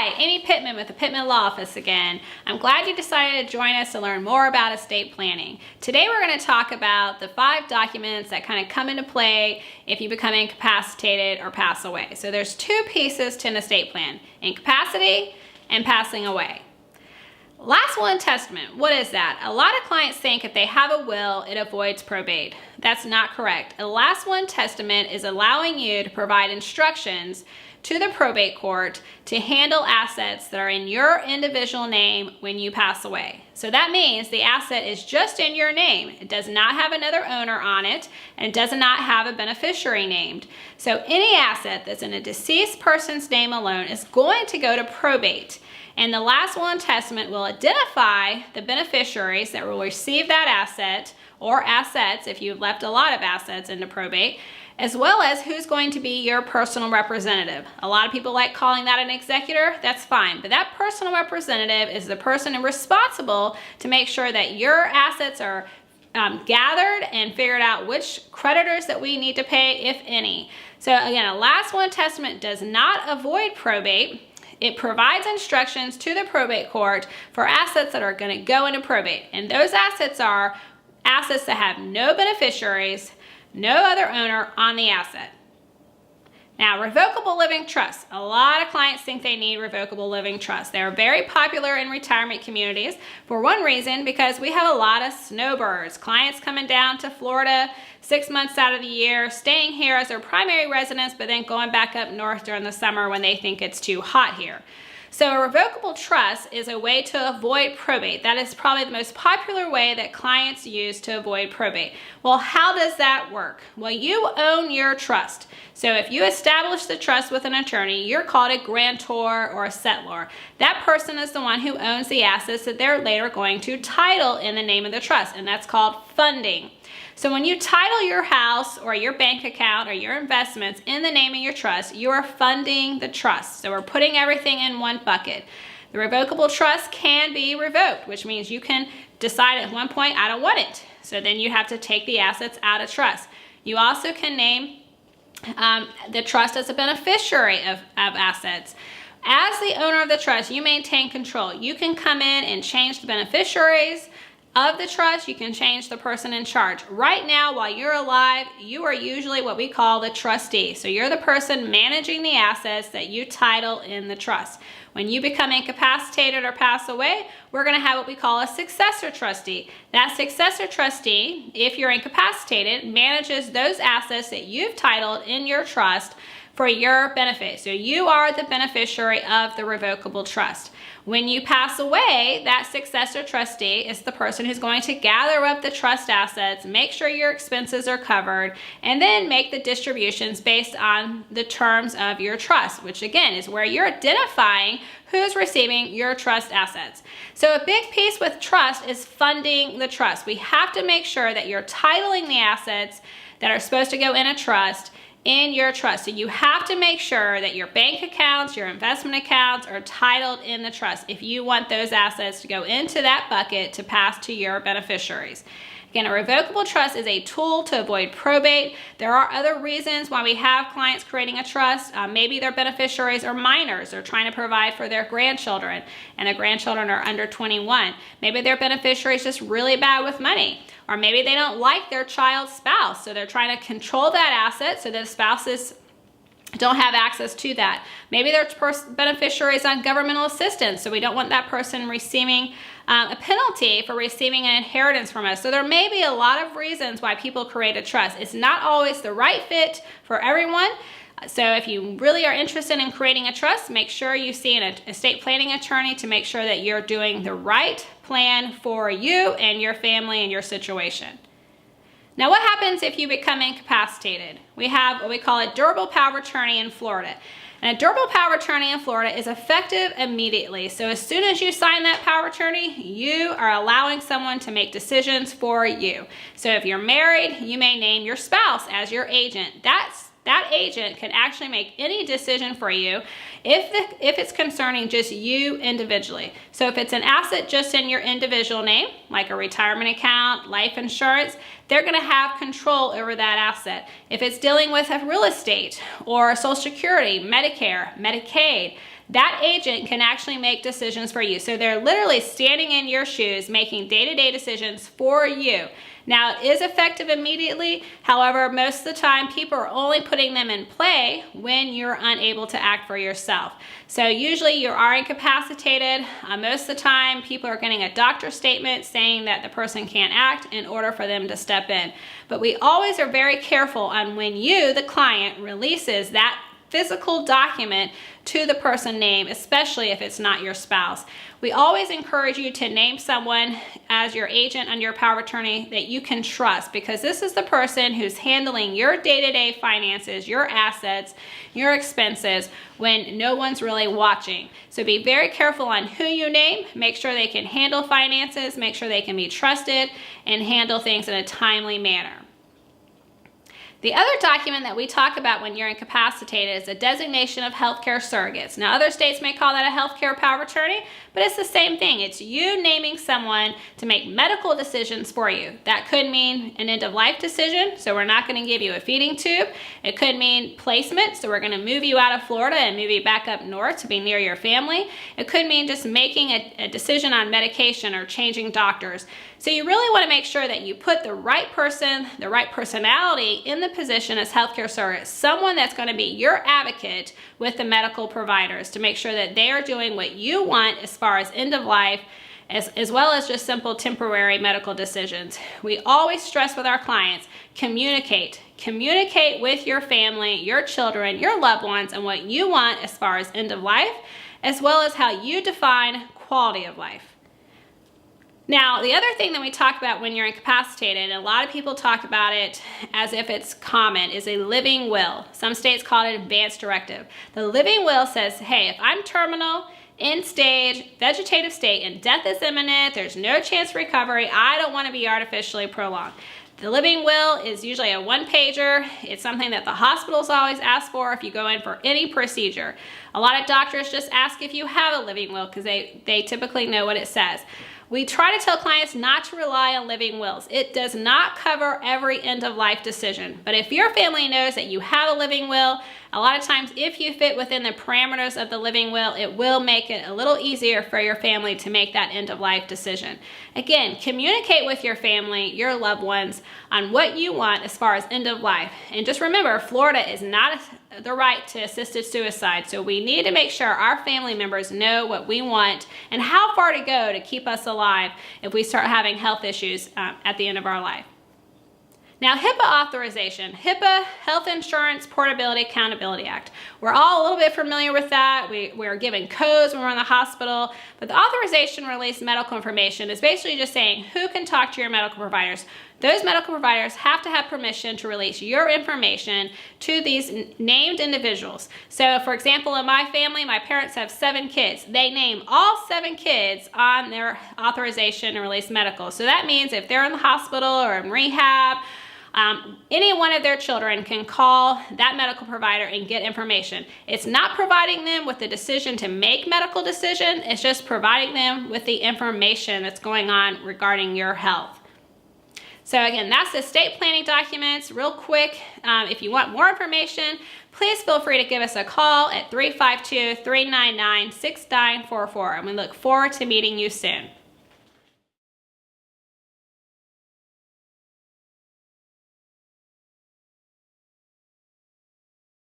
Hi, Amy Pittman with the Pittman Law Office again. I'm glad you decided to join us to learn more about estate planning. Today we're going to talk about the 5 documents that kind of come into play if you become incapacitated or pass away. So there's 2 pieces to an estate plan: incapacity and passing away. Last will and testament, what is that? A lot of clients think if they have a will, it avoids probate. That's not correct. A last will and testament is allowing you to provide instructions to the probate court to handle assets that are in your individual name when you pass away. So that means the asset is just in your name. It does not have another owner on it, and it does not have a beneficiary named. So any asset that's in a deceased person's name alone is going to go to probate. And the last will and testament will identify the beneficiaries that will receive that asset or assets if you've left a lot of assets into probate, as well as who's going to be your personal representative. A lot of people like calling that an executor. That's fine, but that personal representative is the person responsible to make sure that your assets are gathered and figured out which creditors that we need to pay, if any. So again, a last will and testament does not avoid probate. It provides instructions to the probate court for assets that are going to go into probate. And those assets are assets that have no beneficiaries, no other owner on the asset. Now, revocable living trusts. A lot of clients think they need revocable living trusts. They're very popular in retirement communities for one reason, because we have a lot of snowbirds. Clients coming down to Florida 6 months out of the year, staying here as their primary residence, but then going back up north during the summer when they think it's too hot here. So a revocable trust is a way to avoid probate. That is probably the most popular way that clients use to avoid probate. Well, how does that work? Well, you own your trust. So if you establish the trust with an attorney, you're called a grantor or a settlor. That person is the one who owns the assets that they're later going to title in the name of the trust, and that's called funding. So when you title your house or your bank account or your investments in the name of your trust, you are funding the trust. So we're putting everything in one bucket. The revocable trust can be revoked, which means you can decide at one point, I don't want it. So then you have to take the assets out of trust. You also can name the trust as a beneficiary of assets. As the owner of the trust, you maintain control. You can come in and change the beneficiaries of the trust. You can change the person in charge. Right now, while you're alive, you are usually what we call the trustee. So you're the person managing the assets that you title in the trust. When you become incapacitated or pass away, we're going to have what we call a successor trustee. That successor trustee, if you're incapacitated, manages those assets that you've titled in your trust for your benefit. So you are the beneficiary of the revocable trust. When you pass away, that successor trustee is the person who's going to gather up the trust assets, make sure your expenses are covered, and then make the distributions based on the terms of your trust, which again is where you're identifying who's receiving your trust assets. So a big piece with trust is funding the trust. We have to make sure that you're titling the assets that are supposed to go in a trust in your trust. So you have to make sure that your bank accounts, your investment accounts are titled in the trust if you want those assets to go into that bucket to pass to your beneficiaries. Again, a revocable trust is a tool to avoid probate. There are other reasons why we have clients creating a trust. Maybe their beneficiaries are minors. They're trying to provide for their grandchildren, and the grandchildren are under 21. Maybe their beneficiary is just really bad with money. Or maybe they don't like their child's spouse, so they're trying to control that asset so that the spouses don't have access to that. Maybe their beneficiary is on governmental assistance, so we don't want that person receiving a penalty for receiving an inheritance from us. So there may be a lot of reasons why people create a trust. It's not always the right fit for everyone. So if you really are interested in creating a trust, make sure you see an estate planning attorney to make sure that you're doing the right plan for you and your family and your situation. Now, what happens if you become incapacitated? We have what we call a durable power of attorney in Florida. And a durable power of attorney in Florida is effective immediately. So as soon as you sign that power of attorney, you are allowing someone to make decisions for you. So if you're married, you may name your spouse as your agent. That agent can actually make any decision for you if it's concerning just you individually. So if it's an asset just in your individual name, like a retirement account, life insurance, they're going to have control over that asset. If it's dealing with a real estate or Social Security, Medicare, Medicaid, that agent can actually make decisions for you. So they're literally standing in your shoes, making day-to-day decisions for you. Now, it is effective immediately. However, most of the time, people are only putting them in play when you're unable to act for yourself. So usually you are incapacitated. Most of the time, people are getting a doctor's statement saying that the person can't act in order for them to step in. But we always are very careful on when you, the client, releases that physical document to the person named, especially if it's not your spouse. We always encourage you to name someone as your agent under your power of attorney that you can trust, because this is the person who's handling your day-to-day finances, your assets, your expenses when no one's really watching. So be very careful on who you name. Make sure they can handle finances, make sure they can be trusted, and handle things in a timely manner. The other document that we talk about when you're incapacitated is a designation of healthcare surrogates. Now, other states may call that a healthcare power of attorney, but it's the same thing. It's you naming someone to make medical decisions for you. That could mean an end-of-life decision, so we're not going to give you a feeding tube. It could mean placement, so we're going to move you out of Florida and move you back up north to be near your family. It could mean just making a decision on medication or changing doctors. So you really want to make sure that you put the right person, the right personality in the position as healthcare surrogate, someone that's going to be your advocate with the medical providers to make sure that they are doing what you want as far as end of life, as well as just simple temporary medical decisions. We always stress with our clients, communicate. Communicate with your family, your children, your loved ones, and what you want as far as end of life, as well as how you define quality of life. Now, the other thing that we talk about when you're incapacitated, and a lot of people talk about it as if it's common, is a living will. Some states call it an advance directive. The living will says, hey, if I'm terminal, end stage, vegetative state, and death is imminent, there's no chance of recovery, I don't want to be artificially prolonged. The living will is usually a one-pager. It's something that the hospitals always ask for if you go in for any procedure. A lot of doctors just ask if you have a living will because they typically know what it says. We try to tell clients not to rely on living wills. It does not cover every end-of-life decision. But if your family knows that you have a living will, a lot of times if you fit within the parameters of the living will, it will make it a little easier for your family to make that end-of-life decision. Again, communicate with your family, your loved ones, on what you want as far as end-of-life. And just remember, Florida is not the right to assisted suicide, so we need to make sure our family members know what we want and how far to go to keep us alive if we start having health issues at the end of our life. Now, HIPAA authorization. HIPAA, Health Insurance Portability Accountability Act. We're all a little bit familiar with that. We're given codes when we're in the hospital, but the authorization to release medical information is basically just saying who can talk to your medical providers. Those medical providers have to have permission to release your information to these named individuals. So, for example, in my family, my parents have 7 kids. They name all 7 kids on their authorization to release medical. So that means if they're in the hospital or in rehab, any one of their children can call that medical provider and get information. It's not providing them with the decision to make medical decision. It's just providing them with the information that's going on regarding your health. So again, that's the estate planning documents. Real quick, if you want more information, please feel free to give us a call at 352-399-6944, and we look forward to meeting you soon.